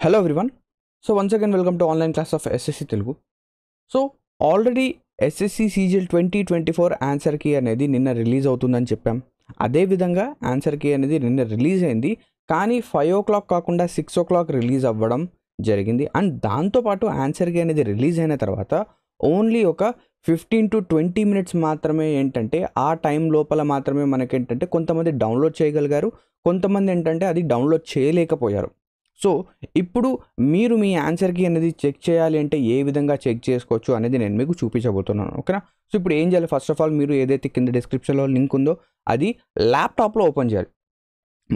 Hello everyone. So once again welcome to online class of SSC Telugu. So already SSC CGL 2024 answer key అనేది నిన్న release అవుతుందని చెప్పాం. అదేవిధంగా answer key అనేది నిన్న రిలీజ్ అయింది, కానీ 5 o'clock కాకుండా 6 o'clock రిలీజ్ అవ్వడం జరిగింది. అండ్ దాంతోపాటు ఆన్సర్ కీ అనేది రిలీజ్ అయిన తర్వాత ఓన్లీ ఒక 15 to 20 minutes మాత్రమే ఏంటంటే ఆ టైం లోపల మాత్రమే మనకేంటంటే కొంతమంది డౌన్లోడ్ చేయగలిగారు, కొంతమంది ఏంటంటే అది డౌన్లోడ్ చేయలేకపోయారు. సో ఇప్పుడు మీరు మీ ఆన్సర్ కీ అనేది చెక్ చేయాలి అంటే ఏ విధంగా చెక్ చేసుకోవచ్చు అనేది నేను మీకు చూపించబోతున్నాను, ఓకేనా. సో ఇప్పుడు ఏం చేయాలి, ఫస్ట్ ఆఫ్ ఆల్ మీరు ఏదైతే కింద డిస్క్రిప్షన్లో లింక్ ఉందో అది ల్యాప్టాప్లో ఓపెన్ చేయాలి.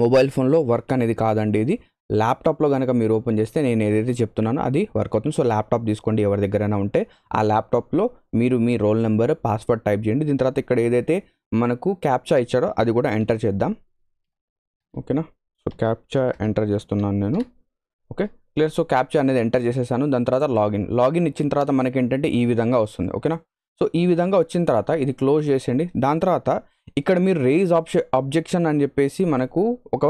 మొబైల్ ఫోన్లో వర్క్ అనేది కాదండి, ఇది ల్యాప్టాప్లో కనుక మీరు ఓపెన్ చేస్తే నేను ఏదైతే చెప్తున్నానో అది వర్క్ అవుతుంది. సో ల్యాప్టాప్ తీసుకోండి, ఎవరి దగ్గరైనా ఉంటే ఆ ల్యాప్టాప్లో మీరు మీ రోల్ నెంబర్, పాస్వర్డ్ టైప్ చేయండి. దీని తర్వాత ఇక్కడ ఏదైతే మనకు క్యాప్చా ఇచ్చాడో అది కూడా ఎంటర్ చేద్దాం, ఓకేనా. సో క్యాప్చా ఎంటర్ చేస్తున్నాను నేను, ఓకే క్లియర్. సో క్యాప్చా అనేది ఎంటర్ చేసేసాను. దాని తర్వాత లాగిన్ ఇచ్చిన తర్వాత మనకి ఏంటంటే ఈ విధంగా వస్తుంది, ఓకేనా. సో ఈ విధంగా వచ్చిన తర్వాత ఇది క్లోజ్ చేసేయండి. దాని తర్వాత ఇక్కడ మీరు రేజ్ అబ్జెక్షన్ అని చెప్పేసి మనకు ఒక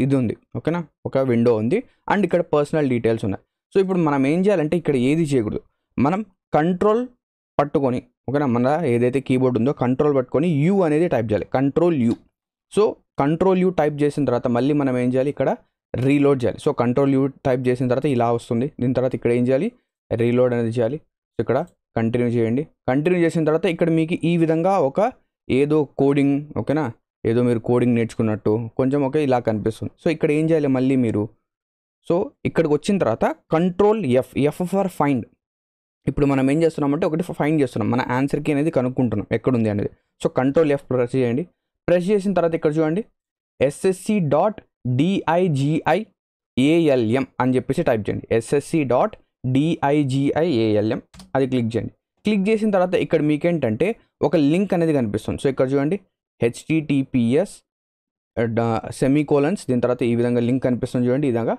ఇది ఉంది, ఓకేనా, ఒక విండో ఉంది. అండ్ ఇక్కడ పర్సనల్ డీటెయిల్స్ ఉన్నాయి. సో ఇప్పుడు మనం ఏం చేయాలంటే ఇక్కడ ఏది చేయకూడదు, మనం కంట్రోల్ పట్టుకొని, ఓకేనా, మన ఏదైతే కీబోర్డ్ ఉందో కంట్రోల్ పట్టుకొని యూ అనేది టైప్ చేయాలి, control you. So control you type చేసిన తర్వాత మళ్ళీ మనం ఏం చేయాలి, ఇక్కడ రీలోడ్ చేయాలి. సో కంట్రోల్ యూ టైప్ చేసిన తర్వాత ఇలా వస్తుంది. దీని తర్వాత ఇక్కడ ఏం చేయాలి, రీలోడ్ అనేది చేయాలి. సో ఇక్కడ కంటిన్యూ చేయండి. కంటిన్యూ చేసిన తర్వాత ఇక్కడ మీకు ఈ విధంగా ఒక ఏదో కోడింగ్, ఓకేనా, ఏదో మీరు కోడింగ్ నేర్చుకున్నట్టు కొంచెం ఓకే ఇలా కనిపిస్తుంది. సో ఇక్కడ ఏం చేయాలి మళ్ళీ మీరు, సో ఇక్కడికి వచ్చిన తర్వాత కంట్రోల్ ఎఫ్ ఫర్ ఫైండ్. ఇప్పుడు మనం ఏం చేస్తున్నామంటే ఒకటి ఫైండ్ చేస్తున్నాం, మన ఆన్సర్ కీ అనేది కనుక్కుంటున్నాం ఎక్కడుంది అనేది. సో కంట్రోల్ ఎఫ్ ప్రెస్ చేయండి. ప్రెస్ చేసిన తర్వాత ఇక్కడ చూడండి SSC.DIGIALM అని చెప్పేసి టైప్ చేయండి. SSC.DIGIALM అది క్లిక్ చేయండి. క్లిక్ చేసిన తర్వాత ఇక్కడ మీకేంటంటే ఒక లింక్ అనేది కనిపిస్తుంది. సో ఇక్కడ చూడండి HTTPS సెమీకోలన్స్, దీని తర్వాత ఈ విధంగా లింక్ కనిపిస్తుంది చూడండి ఈ విధంగా.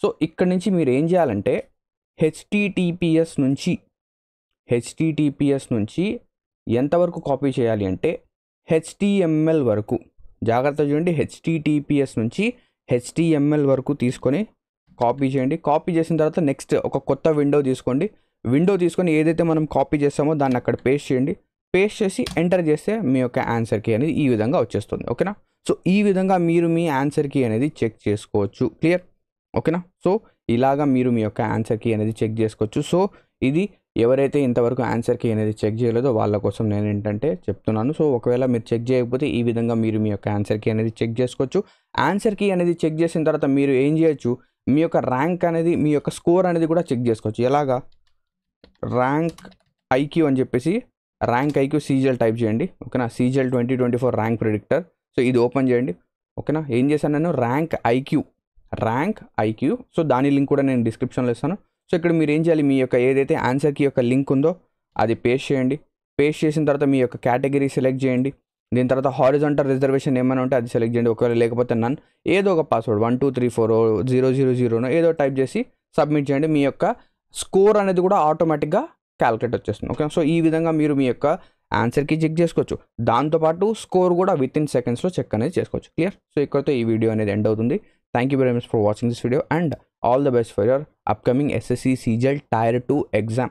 సో ఇక్కడ నుంచి మీరు ఏం చేయాలంటే HTTPS నుంచి ఎంతవరకు కాపీ చేయాలి అంటే HTML వరకు. జాగ్రత్త చూడండి, HTTPS నుంచి HTML వరకు తీసుకొని కాపీ చేయండి. కాపీ చేసిన తర్వాత నెక్స్ట్ ఒక కొత్త విండో తీసుకోండి. విండో తీసుకొని ఏదైతే మనం కాపీ చేస్తామో దాన్ని అక్కడ పేస్ట్ చేయండి. పేస్ట్ చేసి ఎంటర్ చేస్తే మీ యొక్క ఆన్సర్ కీ అనేది ఈ విధంగా వచ్చేస్తుంది, ఓకేనా. సో ఈ విధంగా మీరు మీ ఆన్సర్ కీ అనేది చెక్ చేసుకోవచ్చు, క్లియర్, ఓకేనా. సో ఇలాగా మీరు మీ యొక్క ఆన్సర్ కీ అనేది చెక్ చేసుకోవచ్చు. సో ఇది ఎవరైతే ఇంతవరకు ఆన్సర్ కీ అనేది చెక్ చేయలేదో వాళ్ళ కోసం నేను ఏంటంటే చెప్తున్నాను. సో ఒకవేళ మీరు చెక్ చేయకపోతే ఈ విధంగా మీరు మీ యొక్క ఆన్సర్ కీ అనేది చెక్ చేసుకోవచ్చు. ఆన్సర్ కీ అనేది చెక్ చేసిన తర్వాత మీరు ఏం చేయొచ్చు, మీ యొక్క ర్యాంక్ అనేది, మీ యొక్క స్కోర్ అనేది కూడా చెక్ చేసుకోవచ్చు. ఎలాగా, ర్యాంక్ ఐక్యూ అని చెప్పేసి ర్యాంక్ ఐక్యూ CGL టైప్ చేయండి, ఓకేనా. CGL 2024 rank predictor. సో ఇది ఓపెన్ చేయండి, ఓకేనా. ఏం చేశాను నేను, ర్యాంక్ ఐక్యూ. సో దాని లింక్ కూడా నేను డిస్క్రిప్షన్లో ఇస్తాను. సో ఇక్కడ మీరు ఏం చేయాలి, మీ యొక్క ఏదైతే ఆన్సర్ కీ యొక్క లింక్ ఉందో అది పేస్ట్ చేయండి. పేస్ట్ చేసిన తర్వాత మీ యొక్క కేటగిరీ సెలెక్ట్ చేయండి. దీని తర్వాత హారిజాంటల్ రిజర్వేషన్ ఏమైనా ఉంటే అది సెలెక్ట్ చేయండి. ఒకవేళ లేకపోతే నన్, ఏదో ఒక పాస్వర్డ్ 12340000 ఏదో టైప్ చేసి సబ్మిట్ చేయండి. మీ యొక్క స్కోర్ అనేది కూడా ఆటోమేటిక్గా క్యాలిక్యులేట్ వచ్చేస్తుంది, ఓకే. సో ఈ విధంగా మీరు మీ యొక్క ఆన్సర్ కీ చెక్ చేసుకోవచ్చు. దాంతోపాటు స్కోర్ కూడా వితిన్ సెకండ్స్లో చెక్ అనేది చేసుకోవచ్చు, క్లియర్. సో ఇక్కడతో ఈ వీడియో అనేది ఎండ్ అవుతుంది. Thank you very much for watching this video and all the best for your upcoming SSC CGL Tier 2 exam.